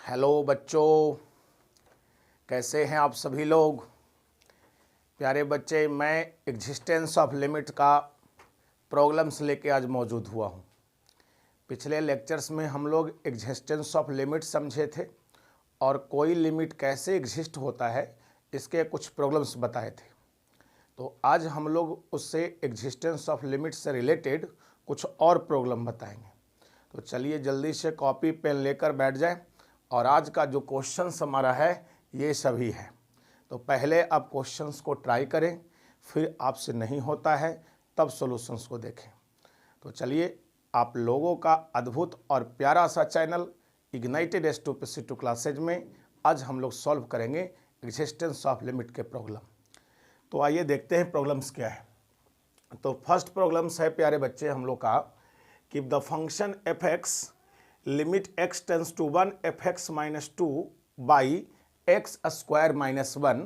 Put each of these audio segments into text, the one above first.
Hello बच्चों, कैसे हैं आप सभी लोग। प्यारे बच्चे, मैं एग्जिस्टेंस ऑफ लिमिट का प्रॉब्लम्स लेके आज मौजूद हुआ हूँ। पिछले लेक्चर्स में हम लोग एग्जिस्टेंस ऑफ लिमिट समझे थे और कोई लिमिट कैसे एग्जिस्ट होता है इसके कुछ प्रॉब्लम्स बताए थे। तो आज हम लोग उससे एग्जिस्टेंस ऑफ लिमिट से रिलेटेड कुछ और प्रॉब्लम बताएंगे। तो चलिए जल्दी से कॉपी पेन लेकर बैठ जाएं और आज का जो क्वेश्चंस हमारा है ये सभी है। तो पहले आप क्वेश्चंस को ट्राई करें, फिर आपसे नहीं होता है तब सॉल्यूशंस को देखें। तो चलिए, आप लोगों का अद्भुत और प्यारा सा चैनल इग्नाइटेड S2P2 क्लासेज में आज हम लोग सॉल्व करेंगे एग्जिस्टेंस ऑफ लिमिट के प्रॉब्लम। तो आइए देखते हैं प्रॉब्लम्स क्या है। तो फर्स्ट प्रॉब्लम्स है प्यारे बच्चे हम लोग का कि the function f(x) limit x tends to 1 f(x - 2) by x square minus 1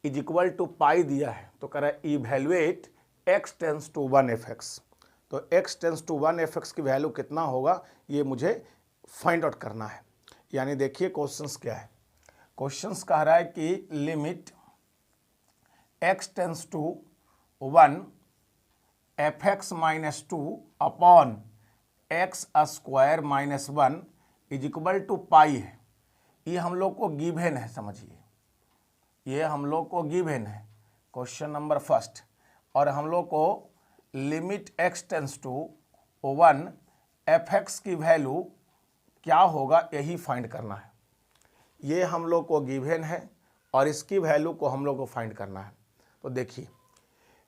is equal to pi दिया है। तो कह रहा है evaluate x tends to 1 f(x). तो x टेंस टू 1 f(x) की वैल्यू कितना होगा ये मुझे फाइंड आउट करना है। यानी देखिए क्वेश्चंस क्या है। क्वेश्चंस कह रहा है कि limit x tends to 1 f(x - 2) upon x square minus 1 is equal to pi है। ये हम लोग को गिवन है, समझिए ये हम लोग को गिवन है क्वेश्चन नंबर फर्स्ट। और हम लोग को limit x tends to 1 f(x) की वैल्यू क्या होगा यही फाइंड करना है। ये हम लोग को गिवन है और इसकी वैल्यू को हम लोग को फाइंड करना है। तो देखिए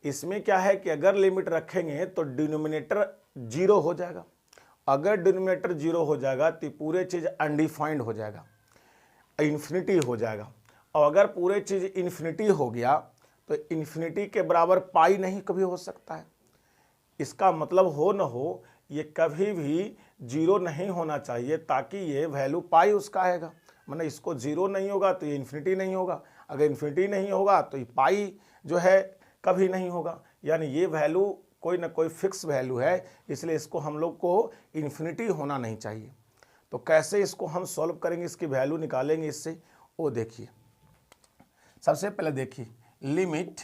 इसमें क्या है कि अगर लिमिट रखेंगे तो डिनोमिनेटर 0 हो जाएगा। अगर डिनोमिनेटर 0 हो जाएगा तो पूरे चीज़ अनडिफाइंड हो जाएगा, इन्फिनिटी हो जाएगा। और अगर पूरे चीज़ इन्फिनिटी हो गया तो इन्फिनिटी के बराबर पाई नहीं कभी हो सकता है। इसका मतलब हो न हो ये कभी भी 0 नहीं होना चाहिए ताकि ये वैल्यू पाई उसका आएगा। मतलब इसको 0 नहीं होगा तो ये इन्फिनिटी नहीं होगा, अगर इन्फिनिटी नहीं होगा तो ये पाई जो है कभी नहीं होगा। यानी ये वैल्यू कोई ना कोई फिक्स वैल्यू है, इसलिए इसको हम लोग को इन्फिनिटी होना नहीं चाहिए। तो कैसे इसको हम सॉल्व करेंगे, इसकी वैल्यू निकालेंगे इससे, वो देखिए। सबसे पहले देखिए लिमिट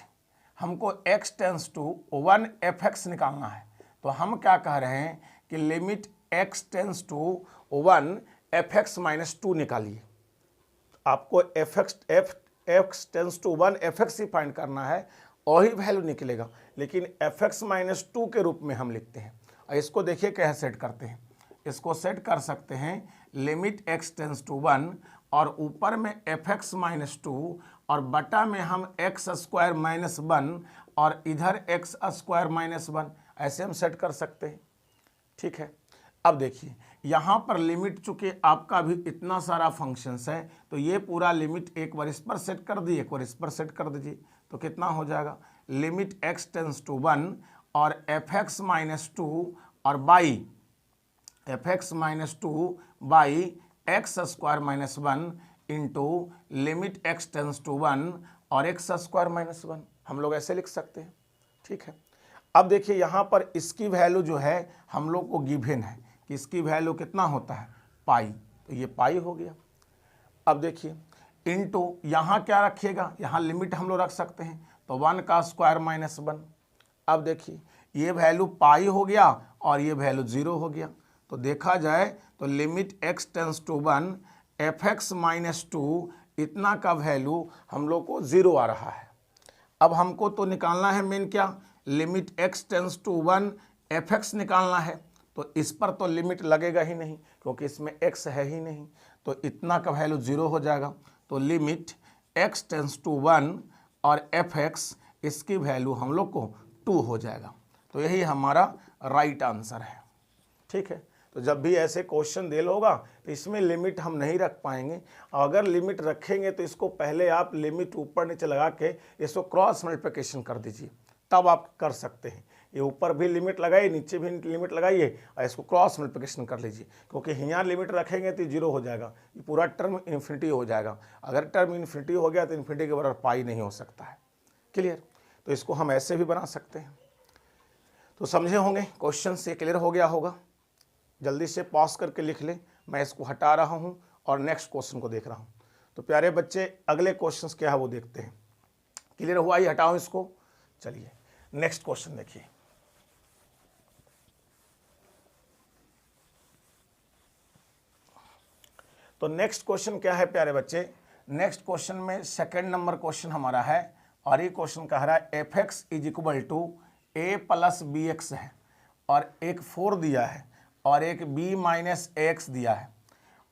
हमको x टेंस टू 1 f(x) निकालना है। तो हम क्या कह रहे हैं कि limit x tends to 1 f(x - 2) निकालिए। आपको f(x tense to 1 f(x) he find करना है, वही वैल्यू निकलेगा, लेकिन f(x - 2) के रूप में हम लिखते हैं। और इसको देखिए कैसे सेट करते हैं। इसको सेट कर सकते हैं लिमिट x टेंस टू 1 और ऊपर में f(x - 2) और बटा में हम x स्क्वायर माइनस 1 और इधर x स्क्वायर माइनस 1, ऐसे हम सेट कर सकते हैं। ठीक है, अब देखिए यहाँ पर लिमिट चूँकि आपका भी इतना सारा फंक्शंस है तो ये पूरा लिमिट एक बार इस पर सेट कर दिए, एक बार इस पर सेट कर दीजिए। तो कितना हो जाएगा लिमिट x टेंस टू 1 और f(x - 2) और by f(x - 2) by x square minus 1 into limit x tends to 1 और x स्क्वायर माइनस 1, हम लोग ऐसे लिख सकते हैं। ठीक है, अब देखिए यहाँ पर इसकी वैल्यू जो है हम लोग को गिवन है कि इसकी वैल्यू कितना होता है पाई, तो ये पाई हो गया। अब देखिए इनटू यहाँ क्या रखिएगा, यहाँ लिमिट हम लोग रख सकते हैं तो 1 का स्क्वायर माइनस 1। अब देखिए ये वैल्यू पाई हो गया और ये वैल्यू 0 हो गया। तो देखा जाए तो limit x tends to 1 f(x - 2) इतना का वैल्यू हम लोग को 0 आ रहा है। अब हमको तो निकालना है मेन क्या, limit x tends to 1 f(x) निकालना है। तो इस पर तो लिमिट लगेगा ही नहीं क्योंकि इसमें x है ही नहीं, तो इतना का वैल्यू 0 हो जाएगा। तो लिमिट x टेंस टू 1 और f(x) इसकी वैल्यू हम लोग को 2 हो जाएगा। तो यही हमारा राइट आंसर है। ठीक है, तो जब भी ऐसे क्वेश्चन दे होगा तो इसमें लिमिट हम नहीं रख पाएंगे। अगर लिमिट रखेंगे तो इसको पहले आप लिमिट ऊपर नीचे लगा के इसको क्रॉस मल्टीप्लिकेशन कर दीजिए, तब आप कर सकते हैं। ये ऊपर भी लिमिट लगाइए, नीचे भी लिमिट लगाइए और इसको क्रॉस मल्टीप्लिकेशन कर लीजिए, क्योंकि यहाँ लिमिट रखेंगे तो 0 हो जाएगा, ये पूरा टर्म इन्फिनिटी हो जाएगा। अगर टर्म इन्फिनिटी हो गया तो इन्फिनिटी के बराबर पाई नहीं हो सकता है। क्लियर, तो इसको हम ऐसे भी बना सकते हैं। तो समझे होंगे, क्वेश्चन से क्लियर हो गया होगा। जल्दी से पॉज करके लिख लें, मैं इसको हटा रहा हूँ और नेक्स्ट क्वेश्चन को देख रहा हूँ। तो प्यारे बच्चे अगले क्वेश्चंस क्या है वो देखते हैं। क्लियर हुआ? ये हटाओ इसको। चलिए नेक्स्ट क्वेश्चन देखिए। तो नेक्स्ट क्वेश्चन क्या है प्यारे बच्चे? नेक्स्ट क्वेश्चन में सेकंड नंबर क्वेश्चन हमारा है और ये क्वेश्चन कह रहा है F x is equal to A plus B X है और एक 4 दिया है और एक b माइनस एक्स दिया है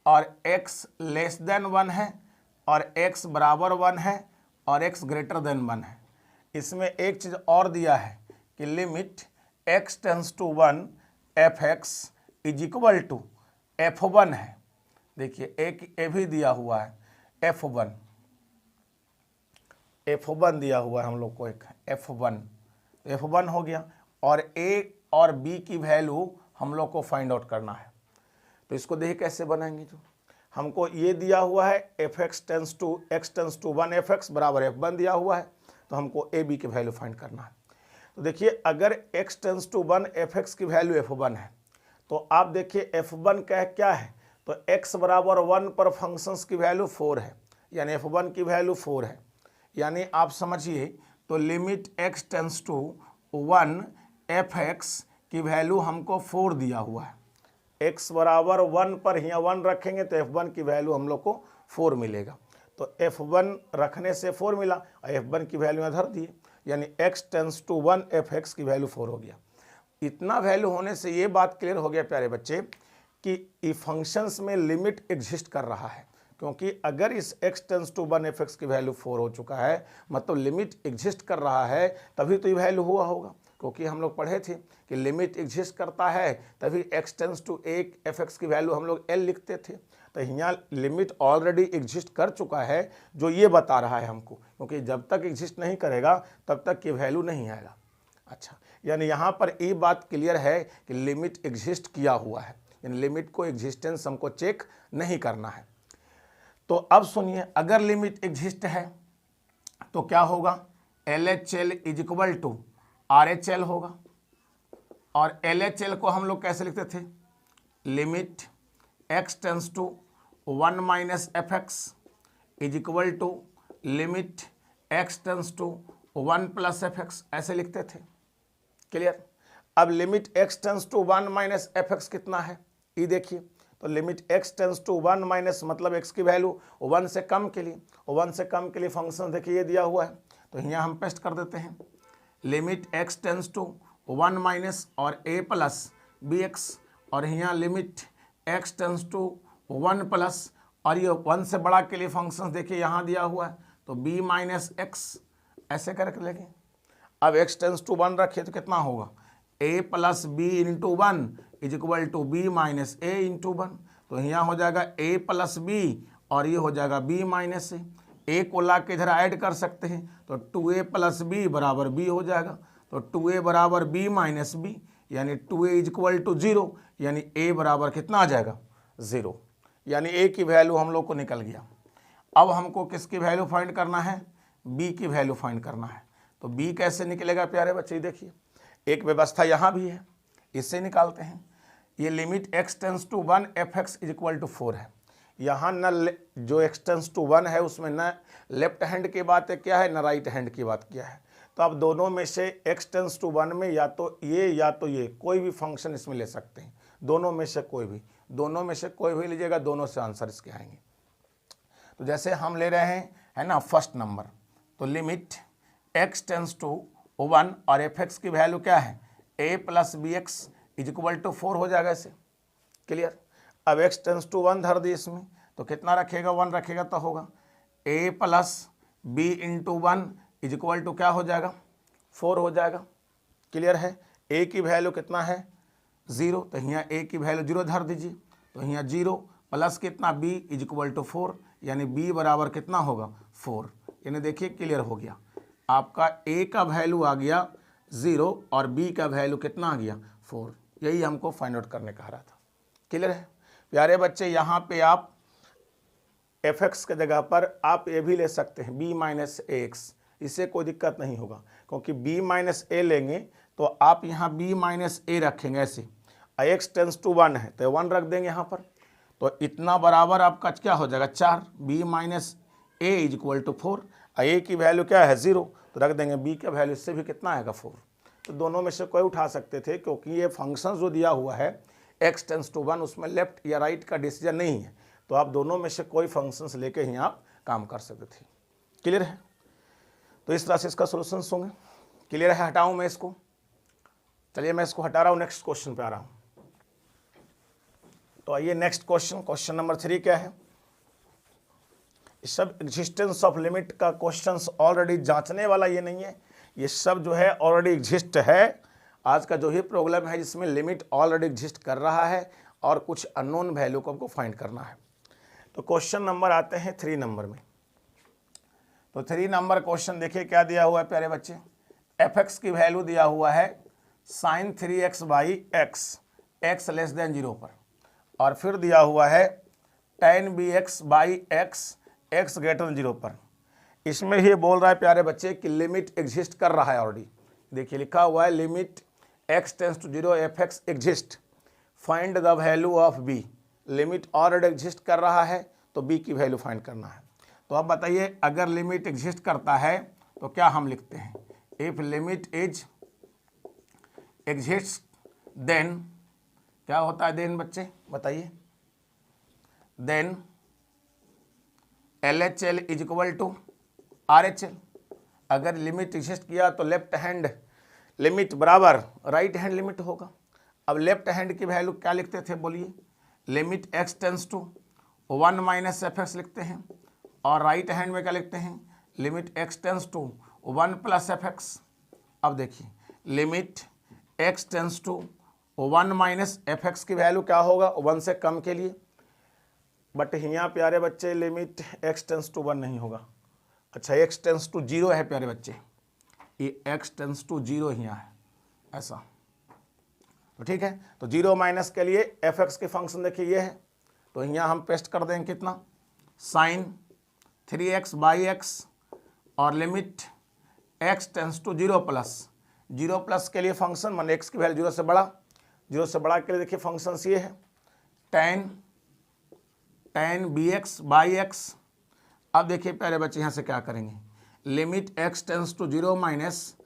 और x लेस देन 1 है और x बराबर 1 है और x ग्रेटर देन 1 है। इसमें एक चीज़ और दिया है कि limit x tends to 1 F x is equal to f1 है। देखिए एक ए भी दिया हुआ है f1 दिया हुआ है हम लोग को, एक f1 हो गया और a और b की वैल्यू हम लोग को फाइंड आउट करना है। तो इसको देखिए कैसे बनाएंगे। जो हमको ये दिया हुआ है F X tends to 1 F X बराबर f1 दिया हुआ है, तो हमको ए बी की वैल्यू फाइंड करना है। तो देखिए अगर x tends to 1 F x की वैल्यू f1 है तो आप देखिए f1 क्या है, तो x बराबर 1 पर फंक्शंस की वैल्यू 4 है, यानी f1 की वैल्यू 4 है। यानी आप समझिए तो limit x tends to 1 F x की वैल्यू हमको 4 दिया हुआ है। x बराबर 1 पर यहाँ 1 रखेंगे तो f1 की वैल्यू हम लोग को 4 मिलेगा। तो f1 रखने से 4 मिला और f1 की वैल्यू धर दिए, यानी x tends to 1 F x की वैल्यू 4 हो गया। इतना वैल्यू होने से ये बात क्लियर हो गया प्यारे बच्चे कि ई फंक्शंस में लिमिट एग्जिस्ट कर रहा है, क्योंकि अगर इस x tends to 1 F x की वैल्यू 4 हो चुका है मतलब लिमिट एग्जिस्ट कर रहा है, तभी तो ये वैल्यू हुआ होगा। क्योंकि हम लोग पढ़े थे कि लिमिट एग्जिस्ट करता है तभी x tends to 1 F x की वैल्यू हम लोग l लिखते थे। तो यहाँ लिमिट ऑलरेडी एग्जिस्ट कर चुका है, जो ये बता रहा है हमको, क्योंकि जब तक एग्जिस्ट नहीं करेगा तब तक ये वैल्यू नहीं आएगा। अच्छा, यानी यहाँ पर ये बात क्लियर है कि लिमिट एग्जिस्ट किया हुआ है, यानी लिमिट को एग्जिस्टेंस हमको चेक नहीं करना है। तो अब सुनिए, अगर लिमिट एग्जिस्ट है तो क्या होगा, LHL is equal to RHL होगा। और LHL को हम लोग कैसे लिखते थे, limit x tends to 1 minus F x is equal to limit x tends to 1 plus F x, ऐसे लिखते थे। क्लियर? अब limit x tends to 1 minus F x कितना है ये देखिए। तो limit x tends to 1 minus मतलब x की वैल्यू 1 से कम के लिए, 1 से कम के लिए फंक्शन देखिए ये दिया हुआ है, तो यहाँ हम पेस्ट कर देते हैं limit x tends to 1 minus और a प्लस बी एक्स, और यहाँ limit x tends to 1 plus और ये 1 से बड़ा के लिए फंक्शन देखिए यहाँ दिया हुआ है, तो b माइनस एक्स ऐसे करके लेंगे। अब x टेंस टू 1 रखिए तो कितना होगा, a plus b into 1 is equal to b minus a into 1। तो यहाँ हो जाएगा a प्लस बी और ये हो जाएगा b माइनस ए को ला के इधर ऐड कर सकते हैं, तो 2a प्लस बी बराबर b हो जाएगा। तो 2a बराबर b माइनस बी, यानी 2a इज इक्वल टू 0, यानी a बराबर कितना आ जाएगा 0, यानी a की वैल्यू हम लोग को निकल गया। अब हमको किसकी वैल्यू फाइंड करना है, b की वैल्यू फाइंड करना है। तो b कैसे निकलेगा प्यारे बच्चे, देखिए एक व्यवस्था यहाँ भी है, इससे निकालते हैं। ये limit x tends to 1 F x is equal to 4 है। यहाँ न जो x टेंस टू 1 है उसमें न लेफ्ट हैंड की बात है क्या है, न राइट हैंड की बात क्या है। तो आप दोनों में से x टेंस टू 1 में या तो ये कोई भी फंक्शन इसमें ले सकते हैं, दोनों में से कोई भी लीजिएगा, दोनों से आंसर इसके आएंगे। तो जैसे हम ले रहे हैं है ना फर्स्ट नंबर, तो लिमिट x टेंस टू 1 और एफ एक्स की वैल्यू क्या है, a plus B x is equal to 4 हो जाएगा ऐसे। क्लियर? अब x टेंस टू 1 धर दी इसमें, तो कितना रखेगा, 1 रखेगा तो होगा a plus b into 1 is equal to क्या हो जाएगा 4 हो जाएगा। क्लियर है? a की वैल्यू कितना है 0, तो यहाँ a की वैल्यू 0 धर दीजिए, तो यहाँ 0 प्लस कितना b इज इक्वल टू 4, यानी b बराबर कितना होगा 4। यानी देखिए क्लियर हो गया, आपका a का वैल्यू आ गया 0 और b का वैल्यू कितना आ गया 4। यही हमको फाइंड आउट करने कहा रहा था। क्लियर है प्यारे बच्चे? यहाँ पे आप एफ एक्स के जगह पर आप ए भी ले सकते हैं b माइनस ए एक्स, इससे कोई दिक्कत नहीं होगा, क्योंकि b माइनस ए लेंगे तो आप यहाँ b माइनस ए रखेंगे ऐसे, x टेंस टू 1 है तो 1 रख देंगे यहाँ पर, तो इतना बराबर आपका क्या हो जाएगा 4, b minus a is equal to 4। A की वैल्यू क्या है 0, तो रख देंगे b का वैल्यू इससे भी कितना आएगा 4। तो दोनों में से कोई उठा सकते थे, क्योंकि ये फंक्शन जो दिया हुआ है x टेंस टू 1, उसमें लेफ्ट या राइट का डिसीजन नहीं है, तो आप दोनों में से कोई फंक्शंस लेके ही आप काम कर सकते थे। क्लियर है? तो इस तरह से इसका सोल्यूशन होंगे। क्लियर है? हटाऊं मैं इसको? चलिए मैं इसको हटा रहा हूँ, नेक्स्ट क्वेश्चन पे आ रहा हूँ। तो आइए नेक्स्ट क्वेश्चन, क्वेश्चन नंबर 3 क्या है? सब एग्जिस्टेंस ऑफ लिमिट का क्वेश्चंस ऑलरेडी जांचने वाला ये नहीं है, ये सब जो है ऑलरेडी एग्जिस्ट है। आज का जो ही प्रॉब्लम है जिसमें लिमिट ऑलरेडी एग्जिस्ट कर रहा है और कुछ अननोन वैल्यू को हमको फाइंड करना है। तो क्वेश्चन नंबर आते हैं 3 नंबर में। तो 3 नंबर क्वेश्चन देखिए क्या दिया हुआ है प्यारे बच्चे। एफ एक्स की वैल्यू दिया हुआ है sine 3x by x, x less than 0 पर, और फिर दिया हुआ है tan bx by x, x greater than 0 पर। इसमें ही बोल रहा है प्यारे बच्चे कि लिमिट एग्जिस्ट कर रहा है ऑलरेडी। देखिए लिखा हुआ है limit x tends to 0 f x exist, find the value of b। Limit already exist कर रहा है तो b की वैल्यू फाइंड करना है। तो अब बताइए, अगर लिमिट एग्जिस्ट करता है तो क्या हम लिखते हैं? If limit is exist then, क्या होता है देन बच्चे बताइए? Then LHL is equal to RHL। अगर लिमिट एग्जिस्ट किया तो लेफ्ट हैंड लिमिट बराबर राइट हैंड लिमिट होगा। अब लेफ्ट हैंड की वैल्यू क्या लिखते थे बोलिए? Limit x tends to 1 minus F x लिखते हैं, और राइट हैंड में क्या लिखते हैं? Limit x tends to 1 plus F x. अब देखिए limit x tends to 1 minus F x की वैल्यू क्या होगा 1 से कम के लिए, बट यहाँ प्यारे बच्चे लिमिट x टेंस टू 1 नहीं होगा। अच्छा x टेंस टू 0 है प्यारे बच्चे, ये x टेंस टू 0 यहाँ है ऐसा। तो ठीक है, तो 0 माइनस के लिए एफ एक्स के फंक्शन देखिए ये है, तो यहाँ हम पेस्ट कर देंगे कितना? साइन 3x बाई एक्स और limit x tends to 0 plus, 0 plus के लिए फंक्शन मान x की वैल्यू 0 से बड़ा, 0 से बड़ा के लिए देखिए फंक्शन ये है tan bx बाई एक्स। अब देखिए प्यारे बच्चे यहाँ से क्या करेंगे? Limit x tends to 0 minus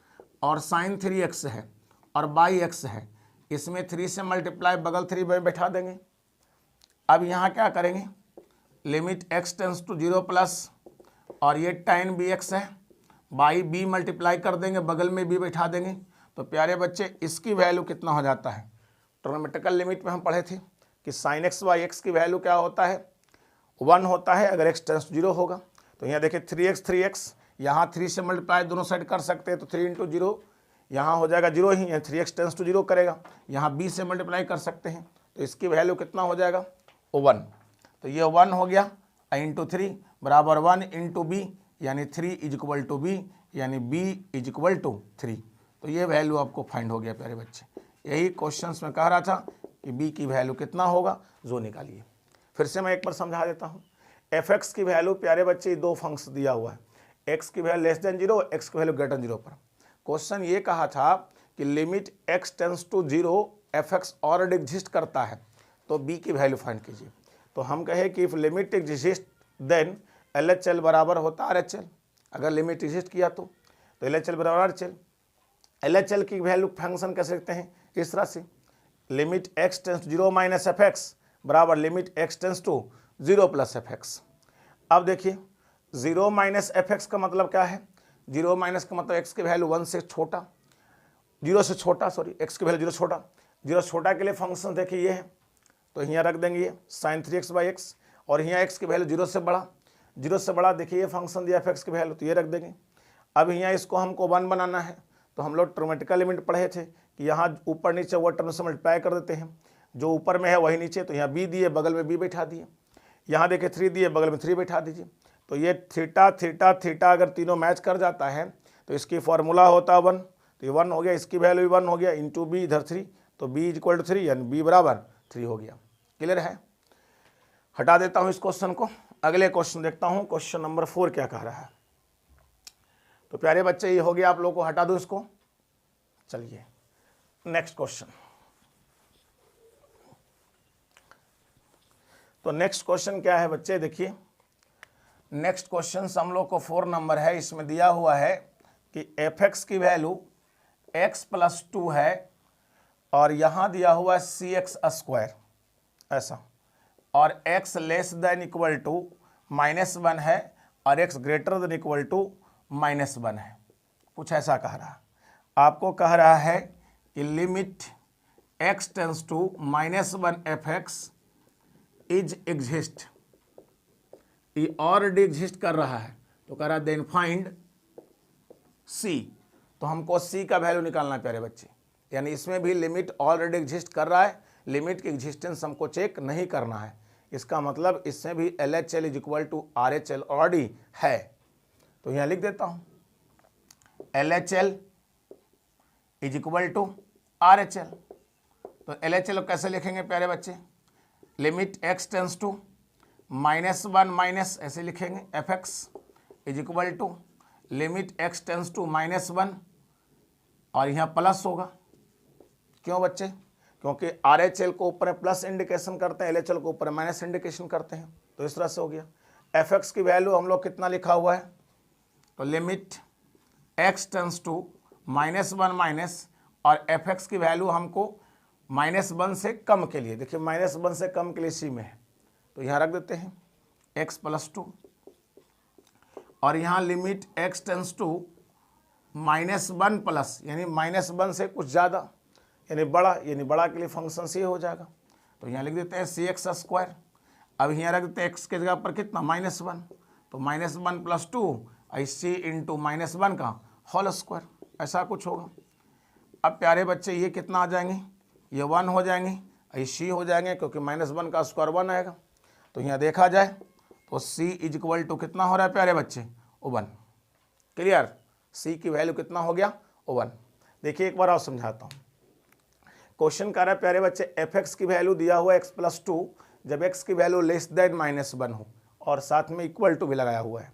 और साइन 3x है और बाई एक्स है, इसमें 3 से मल्टीप्लाई बगल 3 में बैठा देंगे। अब यहाँ क्या करेंगे? Limit x tends to 0 plus और ये tan bx है, बाई b मल्टीप्लाई कर देंगे, बगल में b बैठा देंगे। तो प्यारे बच्चे इसकी वैल्यू कितना हो जाता है? ट्रिग्नोमेट्रिकल लिमिट में हम पढ़े थे कि साइन एक्स बाई एक्स की वैल्यू क्या होता है? 1 होता है अगर x टेंस टू 0 होगा। तो यहाँ देखिए 3x, यहाँ 3 से मल्टीप्लाई दोनों साइड कर सकते हैं, तो 3 इंटू 0 यहाँ हो जाएगा 0 ही, 3x टेंस टू 0 करेगा, यहाँ b से मल्टीप्लाई कर सकते हैं, तो इसकी वैल्यू कितना हो जाएगा? 1। तो ये 1 हो गया इंटू 3 बराबर 1 इंटू बी, यानी 3 इज इक्वल टू बी, यानी b इज इक्वल टू 3। तो ये वैल्यू आपको फाइंड हो गया प्यारे बच्चे। यही क्वेश्चंस में कह रहा था कि b की वैल्यू कितना होगा, जो निकालिए। फिर से मैं एक बार समझा देता हूँ। एफ एक्स की वैल्यू प्यारे बच्चे 2 फंक्शन दिया हुआ है, x की वैल्यू लेस देन 0, x की वैल्यू ग्रेटर देन 0 पर। क्वेश्चन ये कहा था कि limit x tends to 0 f x already exist करता है, तो b की वैल्यू फाइंड कीजिए। तो हम कहे कि if limit exist then LHL बराबर होता RHL। अगर लिमिट एग्जिस्ट किया तो LHL बराबर RHL। LHL की वैल्यू फंक्शन कैसे लिखते हैं? इस तरह से limit x tends to 0 minus F X बराबर limit x tends to 0 plus F x. अब देखिए 0 माइनस एफ एक्स का मतलब क्या है? 0 माइनस का मतलब x की वैल्यू 1 से छोटा, 0 से छोटा, सॉरी x की वैल्यू 0 छोटा, 0 छोटा के लिए फंक्शन देखिए ये है, तो यहाँ रख देंगे ये साइन 3x बाई एक्स, और यहाँ x की वैल्यू 0 से बड़ा, 0 से बड़ा देखिए ये फंक्शन दिया एफ एक्स की वैल्यू, तो ये रख देंगे। अब यहाँ इसको हमको 1 बनाना है, तो हम लोग ट्रिग्नोमेट्रिकल लिमिट पढ़े थे कि यहाँ ऊपर नीचे वो टर्म से मल्टीप्लाई कर देते हैं, जो ऊपर में है वही नीचे, तो यहाँ b दिए बगल में b बैठा दिए, यहाँ देखिए 3 दिए बगल में 3 बैठा दीजिए। तो ये थीटा थीटा थीटा अगर तीनों मैच कर जाता है तो इसकी फॉर्मूला होता है 1, तो ये 1 हो गया, इसकी वैल्यू भी 1 हो गया, इंटू b इधर 3, तो b इक्वल टू 3, यानी b बराबर 3 हो गया। क्लियर है? हटा देता हूँ इस क्वेश्चन को, अगले क्वेश्चन देखता हूँ। क्वेश्चन नंबर 4 क्या कह रहा है? तो प्यारे बच्चे ये हो गया, आप लोगों को हटा दो इसको। चलिए नेक्स्ट क्वेश्चन। तो नेक्स्ट क्वेश्चन क्या है बच्चे, देखिए नेक्स्ट क्वेश्चन हम लोग को 4 नंबर है। इसमें दिया हुआ है कि f(x) की वैल्यू x + 2 है और यहाँ दिया हुआ है cx² ऐसा, और x less than equal to -1 है और x greater than equal to -1 है, कुछ ऐसा कह रहा है। आपको कह रहा है कि limit x tends to -1 f(x) is exist, ये ऑलरेडी एग्जिस्ट कर रहा है, तो कह रहा है देन फाइंड c। तो हमको c का वैल्यू निकालना है प्यारे बच्चे, यानी इसमें भी लिमिट ऑलरेडी एग्जिस्ट कर रहा है, लिमिट की एग्जिस्टेंस हमको चेक नहीं करना है। इसका मतलब इसमें भी LHL is equal to RHL already है। तो यहाँ लिख देता हूँ LHL is equal to RHL। तो LHL कैसे लिखेंगे प्यारे बच्चे, limit x tends to -1 minus ऐसे लिखेंगे f(x) is equal to limit x tends to -1 और यहाँ प्लस होगा। क्यों बच्चे, क्योंकि RHL को ऊपर प्लस इंडिकेशन करते हैं, LHL को ऊपर माइनस इंडिकेशन करते हैं, तो इस तरह से हो गया। f(x) की वैल्यू हम लोग कितना लिखा हुआ है, तो limit x tends to -1 minus और f(x) की वैल्यू हमको -1 से कम के लिए, देखिए -1 से कम के लिए c में है, तो यहाँ रख देते हैं x + 2 और यहाँ limit x tends to -1 plus यानी -1 से कुछ ज़्यादा यानी बड़ा, यानी बड़ा के लिए फंक्शन c हो जाएगा। तो यहाँ लिख देते हैं cx²। अब यहाँ रख देते हैं x के जगह पर कितना -1, तो -1 + 2 c इंटू -1 का होल स्क्वायर, ऐसा कुछ होगा। अब प्यारे बच्चे ये कितना आ जाएंगे, ये 1 हो जाएंगे, ये c हो जाएंगे क्योंकि -1 का स्क्वायर 1 आएगा। तो यहाँ देखा जाए तो c इज इक्वल टू कितना हो रहा है प्यारे बच्चे, 1। क्लियर, c की वैल्यू कितना हो गया, 1। देखिए एक बार और समझाता हूँ। क्वेश्चन कर रहा है प्यारे बच्चे f(x) की वैल्यू दिया हुआ x + 2 जब x की वैल्यू लेस देन -1 हो और साथ में इक्वल टू भी लगाया हुआ है,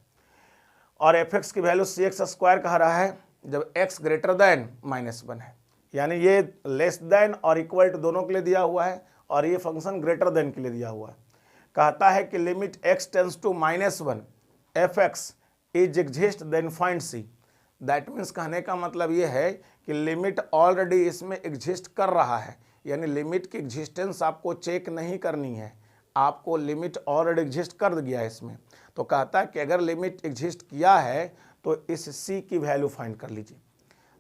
और f(x) की वैल्यू cx² कह रहा है जब x ग्रेटर देन -1 है, यानी ये लेस देन और इक्वल टू दोनों के लिए दिया हुआ है और ये फंक्शन ग्रेटर देन के लिए दिया हुआ है। कहता है कि limit x tends to -1 f(x) is exist then find c। That means कहने का मतलब ये है कि लिमिट ऑलरेडी इसमें एग्जिस्ट कर रहा है, यानी लिमिट की एग्जिस्टेंस आपको चेक नहीं करनी है, आपको लिमिट ऑलरेडी एग्जिस्ट कर गया है इसमें। तो कहता है कि अगर लिमिट एग्जिस्ट किया है तो इस c की वैल्यू फाइंड कर लीजिए।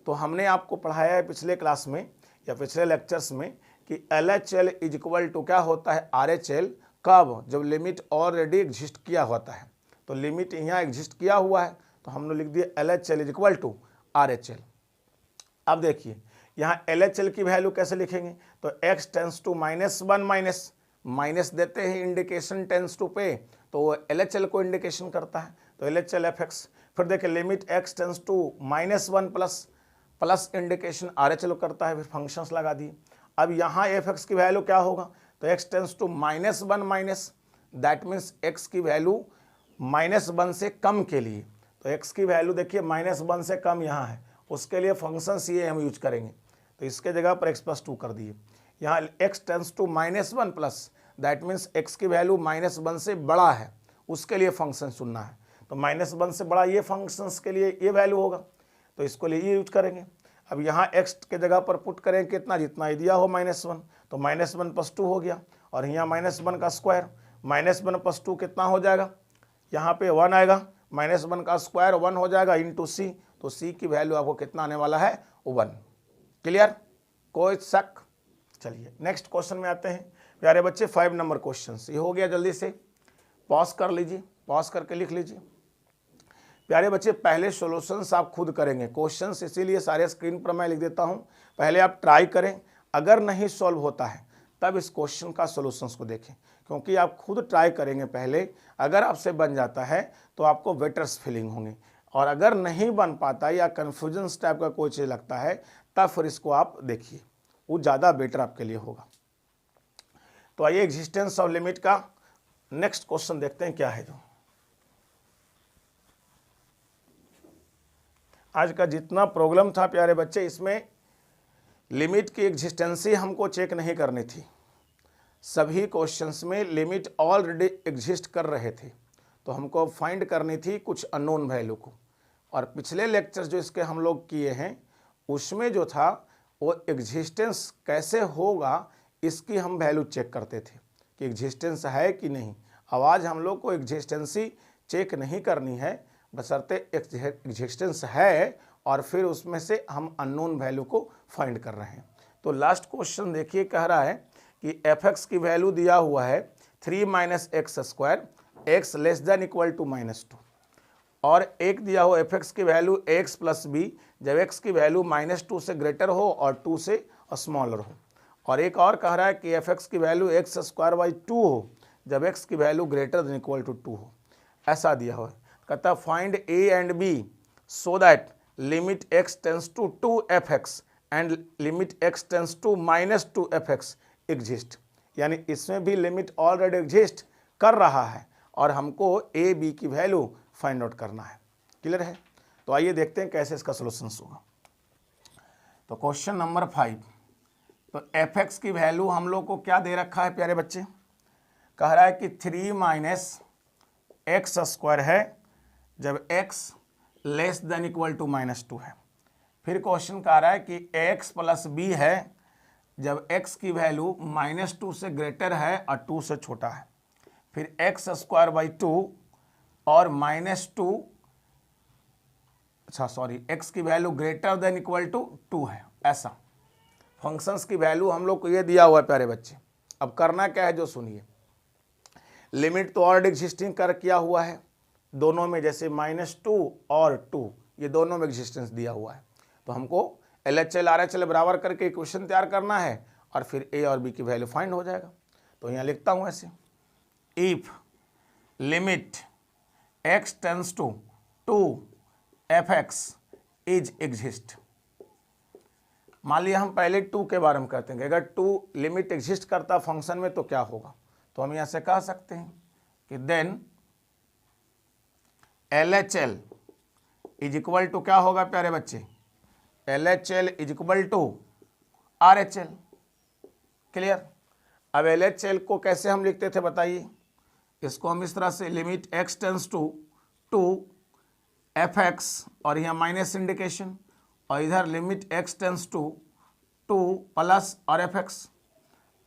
तो हमने आपको पढ़ाया है पिछले क्लास में या पिछले लेक्चर्स में कि LHL इज इक्वल टू क्या होता है, RHL, कब, जब लिमिट ऑलरेडी एग्जिस्ट किया होता है। तो लिमिट यहाँ एग्जिस्ट किया हुआ है तो हमने लिख दिया LHL is equal to RHL। अब देखिए यहाँ LHL की वैल्यू कैसे लिखेंगे, तो x टेंस टू -1 माइनस देते हैं इंडिकेशन टेंस टू पे, तो वो LHL को इंडिकेशन करता है, तो LHL f(x). फिर देखिए limit x tends to -1 plus indication RHL करता है, फिर फंक्शंस लगा दिए। अब यहाँ f(x) की वैल्यू क्या होगा, तो x tends to -1 minus, that means x की वैल्यू -1 से कम के लिए, तो x की वैल्यू देखिए -1 से कम यहाँ है, उसके लिए फंक्शन c हम यूज करेंगे, तो इसके जगह पर x + 2 कर दिए। यहाँ x tends to -1 plus, that means x की वैल्यू -1 से बड़ा है, उसके लिए फंक्शन चुनना है, तो -1 से बड़ा ये फंक्शंस के लिए ये वैल्यू होगा, तो इसको लिए ये यूज करेंगे। अब यहाँ x के जगह पर पुट करें कितना, जितना ही दिया हो -1, तो -1 + 2 हो गया, और यहाँ -1 का स्क्वायर, -1 + 2 कितना हो जाएगा, यहाँ पे 1 आएगा, -1 का स्क्वायर 1 हो जाएगा इंटू c, तो c की वैल्यू आपको कितना आने वाला है, 1। क्लियर, कोई शक। चलिए नेक्स्ट क्वेश्चन में आते हैं प्यारे बच्चे, 5 नंबर क्वेश्चन। ये हो गया, जल्दी से पॉज कर लीजिए, पॉज करके लिख लीजिए। प्यारे बच्चे पहले सॉल्यूशंस आप खुद करेंगे, क्वेश्चंस इसीलिए सारे स्क्रीन पर मैं लिख देता हूं, पहले आप ट्राई करें, अगर नहीं सॉल्व होता है तब इस क्वेश्चन का सॉल्यूशंस को देखें, क्योंकि आप खुद ट्राई करेंगे पहले, अगर आपसे बन जाता है तो आपको बेटर्स फीलिंग होंगे, और अगर नहीं बन पाता या कन्फ्यूजन टाइप का कोई चीज़ लगता है तब फिर इसको आप देखिए, वो ज़्यादा बेटर आपके लिए होगा। तो आइए एग्जिस्टेंस ऑफ लिमिट का नेक्स्ट क्वेश्चन देखते हैं क्या है। जो आज का जितना प्रॉब्लम था प्यारे बच्चे, इसमें लिमिट की एग्जिस्टेंसी हमको चेक नहीं करनी थी, सभी क्वेश्चंस में लिमिट ऑलरेडी एग्जिस्ट कर रहे थे, तो हमको फाइंड करनी थी कुछ अननोन वैल्यू को। और पिछले लेक्चर्स जो इसके हम लोग किए हैं उसमें जो था वो एग्जिस्टेंस कैसे होगा इसकी हम वैल्यू चेक करते थे कि एग्जिस्टेंस है कि नहीं। आवाज़ हम लोग को एग्जिस्टेंसी चेक नहीं करनी है, बशर्ते एग्जिस्टेंस है और फिर उसमें से हम अननोन वैल्यू को फाइंड कर रहे हैं। तो लास्ट क्वेश्चन देखिए, कह रहा है कि f(x) की वैल्यू दिया हुआ है 3 - x², x less than equal to -2, और एक दिया हो f(x) की वैल्यू x + b जब x की वैल्यू -2 से ग्रेटर हो और 2 से स्मॉलर हो, और एक और कह रहा है कि f(x) की वैल्यू x²/2 हो जब x की value greater than equal to 2 हो। ऐसा दिया हुआ है। कहता है find a and b so that limit x tends to 2f(x) and limit x tends to -2f(x) exist. यानी इसमें भी लिमिट ऑलरेडी एग्जिस्ट कर रहा है और हमको a b की वैल्यू फाइंड आउट करना है। क्लियर है? तो आइए देखते हैं कैसे इसका सोल्यूशन होगा। तो क्वेश्चन नंबर 5, तो f(x) की वैल्यू हम लोग को क्या दे रखा है प्यारे बच्चे? कह रहा है कि 3 - x² है जब x less than equal to -2 है। फिर क्वेश्चन कह रहा है कि x + b है जब x की वैल्यू -2 से ग्रेटर है और 2 से छोटा है। फिर x²/2 और x की value greater than equal to 2 है। ऐसा फंक्शंस की वैल्यू हम लोग को ये दिया हुआ है प्यारे बच्चे। अब करना क्या है जो सुनिए, लिमिट तो ऑलरेडी एग्जिस्टिंग कर किया हुआ है दोनों में, जैसे -2 और 2 ये दोनों में एग्जिस्टेंस दिया हुआ है। तो हमको LHL RHL बराबर करके इक्वेशन तैयार करना है और फिर a और b की वैल्यू फाइंड हो जाएगा। तो यहाँ लिखता हूँ ऐसे, if limit x tends to 2f(x) is exist. मान लिया हम पहले 2 के बारे में कहते हैं कि अगर 2 लिमिट एग्जिस्ट करता फंक्शन में तो क्या होगा। तो हम यहाँ से कह सकते हैं कि then LHL is equal to क्या होगा प्यारे बच्चे? LHL is equal to RHL। Clear? अब LHL को कैसे हम लिखते थे बताइए? इसको हम इस तरह से limit x tends to 2f(x) और यहाँ माइनस इंडिकेशन, और इधर limit x tends to 2 plus और f(x).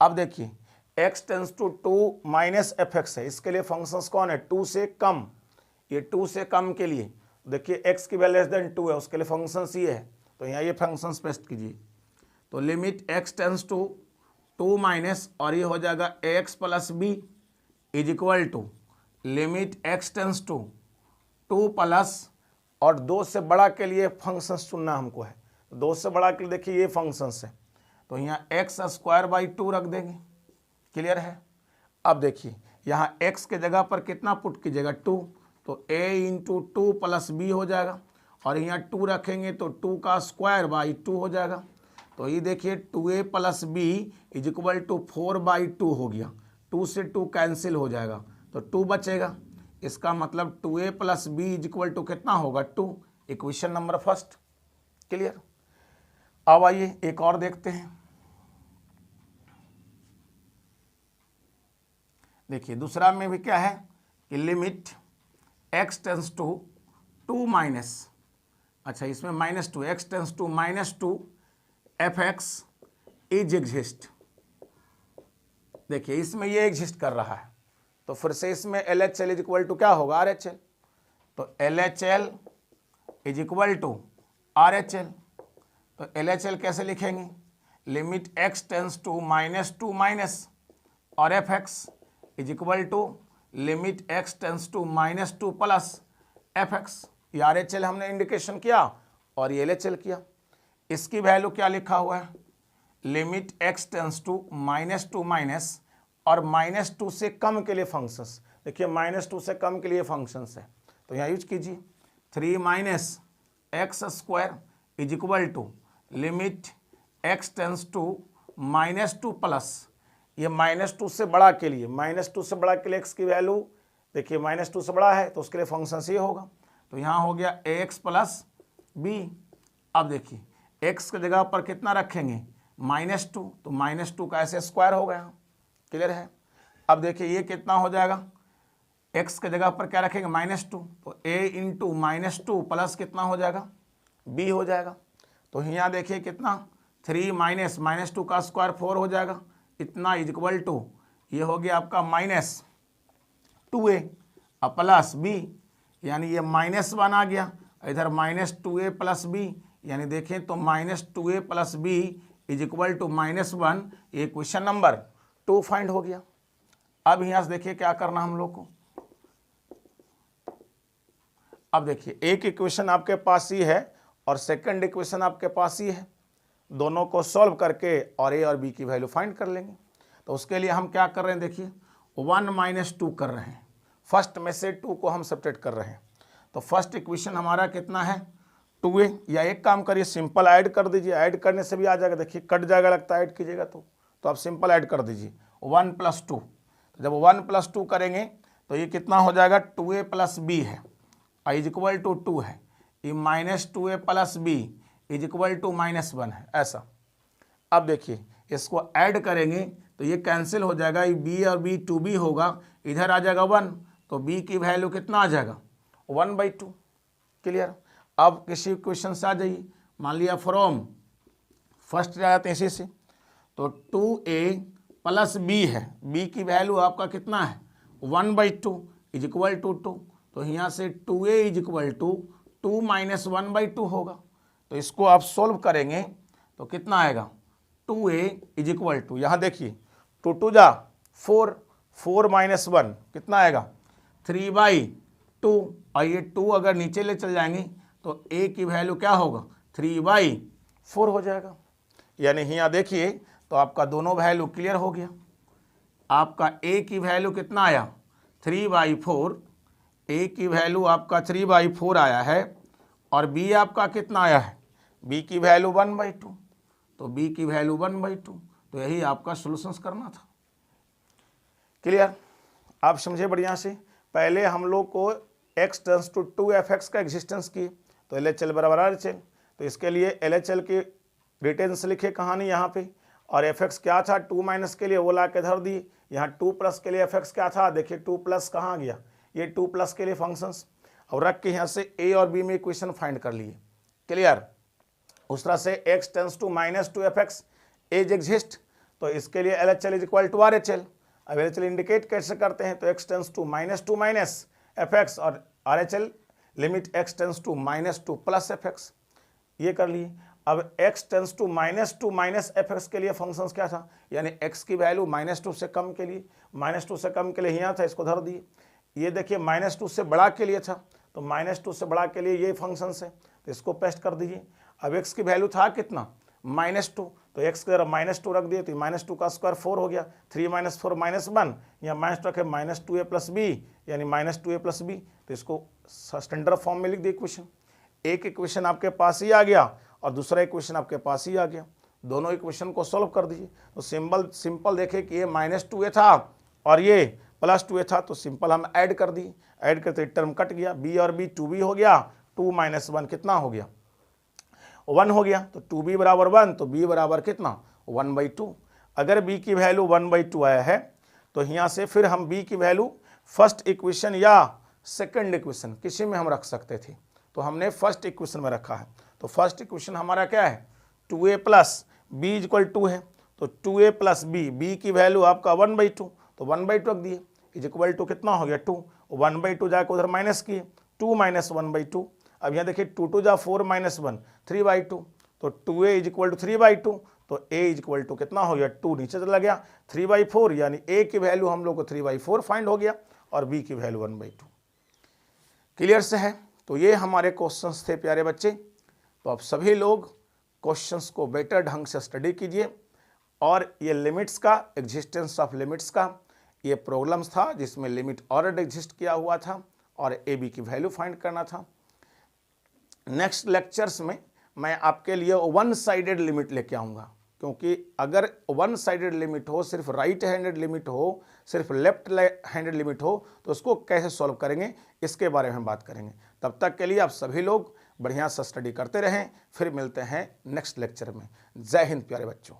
अब देखिए x टेंस टू 2 -f(x) है, इसके लिए फंक्शंस कौन है? 2 से कम। ये 2 से कम के लिए देखिए x की वैल्यू लेस देन 2 है, उसके लिए फंक्शंस ये है। तो यहाँ ये फंक्शंस पेस्ट कीजिए। तो limit x tends to 2 minus और ये हो जाएगा ax + b is equal to limit x tends to 2 plus और 2 से बड़ा के लिए फंक्शंस चुनना हमको है। 2 से बड़ा के लिए देखिए ये फंक्शंस है, तो यहाँ x²/2 रख देंगे। क्लियर है? अब देखिए यहाँ x के जगह पर कितना पुट कीजिएगा? 2, तो a × 2 + b हो जाएगा, और यहाँ 2 रखेंगे तो 2 का स्क्वायर/2 हो जाएगा। तो ये देखिए 2a + b is equal to 4/2 हो गया। 2 से 2 कैंसिल हो जाएगा तो 2 बचेगा। इसका मतलब 2a + b is equal to कितना होगा? 2। Equation number first. क्लियर? अब आइए एक और देखते हैं। देखिए दूसरा में भी क्या है कि limit x tends to 2 minus, अच्छा इसमें -2, x tends to -2f(x) is exist. देखिए इसमें ये एग्जिस्ट कर रहा है, तो फिर से इसमें LHL इज इक्वल टू क्या होगा? RHL। तो LHL is equal to RHL। तो LHL कैसे लिखेंगे? Limit x tends to -2 minus और f(x) is equal to limit x tends to -2 plus f(x). ये RHL हमने इंडिकेशन किया और ये LHL किया। इसकी वैल्यू क्या लिखा हुआ है? Limit x tends to -2 minus और -2 से कम के लिए फंक्शंस। देखिए -2 से कम के लिए फंक्शंस है, तो यहाँ यूज कीजिए 3 - x² is equal to limit x tends to -2 plus, ये -2 से बड़ा के लिए, -2 से बड़ा के लिए x की वैल्यू देखिए -2 से बड़ा है तो उसके लिए फंक्शन ये होगा। तो यहाँ हो गया ax + b। अब देखिए x की जगह पर कितना रखेंगे? -2, तो -2 का ऐसे स्क्वायर हो गया। क्लियर है। अब देखिए ये कितना हो जाएगा, x के जगह पर क्या रखेंगे -2, तो a इंटू -2 प्लस कितना हो जाएगा b हो जाएगा। तो यहाँ देखिए कितना 3 माइनस -2 का स्क्वायर 4 हो जाएगा, इतना इज इक्वल टू ये हो गया आपका -2a और प्लस b, यानी ये -1 आ गया, इधर -2a प्लस b, यानी देखें तो -2a plus b is equal to -1। ये क्वेश्चन नंबर 2 फाइंड हो गया। अब यहाँ से देखिए क्या करना हम लोग को। अब देखिए एक इक्वेशन आपके पास ही है और सेकंड इक्वेशन आपके पास ही है, दोनों को सॉल्व करके और a और b की वैल्यू फाइंड कर लेंगे। तो उसके लिए हम क्या कर रहे हैं, देखिए 1 - 2 कर रहे हैं, फर्स्ट में से 2 को हम सब्ट्रैक्ट कर रहे हैं। तो फर्स्ट इक्वेशन हमारा कितना है 2a, या एक काम करिए सिंपल ऐड कर दीजिए, ऐड करने से भी आ जाएगा, देखिए कट जाएगा लगता है ऐड कीजिएगा तो आप सिंपल ऐड कर दीजिए 1 + 2। तो जब 1 + 2 करेंगे तो ये कितना हो जाएगा 2a + b है इज इक्वल टू 2 है, ये -2a + b is equal to -1 है, ऐसा। अब देखिए इसको ऐड करेंगे तो ये कैंसिल हो जाएगा, ये b और b 2b होगा, इधर आ जाएगा 1, तो b की वैल्यू कितना आ जाएगा 1/2। क्लियर। अब किसी क्वेश्चन से आ जाइए, मान लिया फ्रॉम फर्स्ट जाते हैं इसी से, तो 2a + b है, b की वैल्यू आपका कितना है 1/2 इज इक्वल टू 2, तो यहाँ से 2a इज इक्वल टू 2 - 1/2 होगा। तो इसको आप सोल्व करेंगे तो कितना आएगा 2a इज इक्वल टू, यहाँ देखिए 2 × 2 = 4, 4 - 1 कितना आएगा 3/2, और ये 2 अगर नीचे ले चल जाएंगे तो a की वैल्यू क्या होगा 3/4 हो जाएगा। यानी यहाँ देखिए तो आपका दोनों वैल्यू क्लियर हो गया। आपका a की वैल्यू कितना आया 3/4, a की वैल्यू आपका 3/4 आया है, और b आपका कितना आया है b की वैल्यू 1/2, तो b की वैल्यू 1/2, तो यही आपका सॉल्यूशंस करना था। क्लियर। आप समझे बढ़िया से। पहले हम लोग को x टेंड्स टू 2f(x) का एग्जिस्टेंस की, तो LHL बराबर RHL, तो इसके लिए LHL की डिटेल्स लिखे कहानी यहाँ पे, और fx क्या था 2 - के लिए वो ला के धर दिए, यहाँ 2+ के लिए fx क्या था, देखिए 2+ कहाँ गया, ये 2+ के लिए फंक्शंस, और रख के यहाँ से a और b में इक्वेशन फाइंड कर लिए। क्लियर। उस तरह से x tends to -2f(x) as exist, तो इसके लिए LHL is equal to RHL। अब LHL इंडिकेट कैसे करते हैं, तो x टेंड्स टू -2 - fx, और RHL limit x tends to -2 + fx, ये कर लिए। अब x टेंड्स टू -2 - fx के लिए फंक्शंस क्या था, यानी x की वैल्यू -2 से कम के लिए, -2 से कम के लिए यहाँ था, इसको धर दिए। ये देखिए -2 से बड़ा के लिए था, तो -2 से बड़ा के लिए ये फंक्शंस है, तो इसको पेस्ट कर दीजिए। अब x की वैल्यू था कितना -2, तो x की तरफ -2 रख दिए, तो -2 का स्क्वायर 4 हो गया, 3 - 4 -1, यहाँ माइनस रखे -2a + b, यानी -2a + b, तो इसको स्टैंडर्ड फॉर्म में लिख दिए इक्वेशन। एक इक्वेशन आपके पास ही आ गया और दूसरा इक्वेशन आपके पास ही आ गया, दोनों इक्वेशन को सॉल्व कर दीजिए। तो सिंपल देखें कि ये -2a था और ये +2a था, तो सिंपल हम ऐड कर दिए, ऐड करते टर्म कट गया, b और b 2b हो गया, 2 - 1 कितना हो गया 1 हो गया, तो 2b = 1, तो b बराबर कितना 1/2। अगर b की वैल्यू 1/2 आया है तो यहाँ से फिर हम b की वैल्यू फर्स्ट इक्वेशन या सेकंड इक्वेशन किसी में हम रख सकते थे, तो हमने फर्स्ट इक्वेशन में रखा है। तो फर्स्ट इक्वेशन हमारा क्या है 2a + b = 2 है, तो 2a + b, b की वैल्यू आपका 1/2, तो 1/2 रख दिए, इज इक्वल टू कितना हो गया 2, 1/2 जाकर उधर माइनस किए, 2 - 1/2। अब यहाँ देखिए 2 × 2 = 4 - 1 3/2, तो 2a इज इक्वल टू 3/2, तो a इज इक्वल टू कितना हो गया 2 नीचे चला गया 3/4, यानी a की वैल्यू हम लोग को 3/4 फाइंड हो गया और b की वैल्यू 1/2। क्लियर से है। तो ये हमारे क्वेश्चंस थे प्यारे बच्चे। तो आप सभी लोग क्वेश्चंस को बेटर ढंग से स्टडी कीजिए, और ये लिमिट्स का एग्जिस्टेंस ऑफ लिमिट्स का ये प्रॉब्लम्स था जिसमें लिमिट ऑलरेडी एग्जिस्ट किया हुआ था और ए बी की वैल्यू फाइंड करना था। नेक्स्ट लेक्चर्स में मैं आपके लिए 1 साइडेड लिमिट लेके आऊँगा, क्योंकि अगर 1 साइडेड लिमिट हो, सिर्फ राइट हैंडेड लिमिट हो, सिर्फ लेफ्ट हैंडेड लिमिट हो, तो उसको कैसे सॉल्व करेंगे इसके बारे में बात करेंगे। तब तक के लिए आप सभी लोग बढ़िया से स्टडी करते रहें, फिर मिलते हैं नेक्स्ट लेक्चर में। जय हिंद प्यारे बच्चों।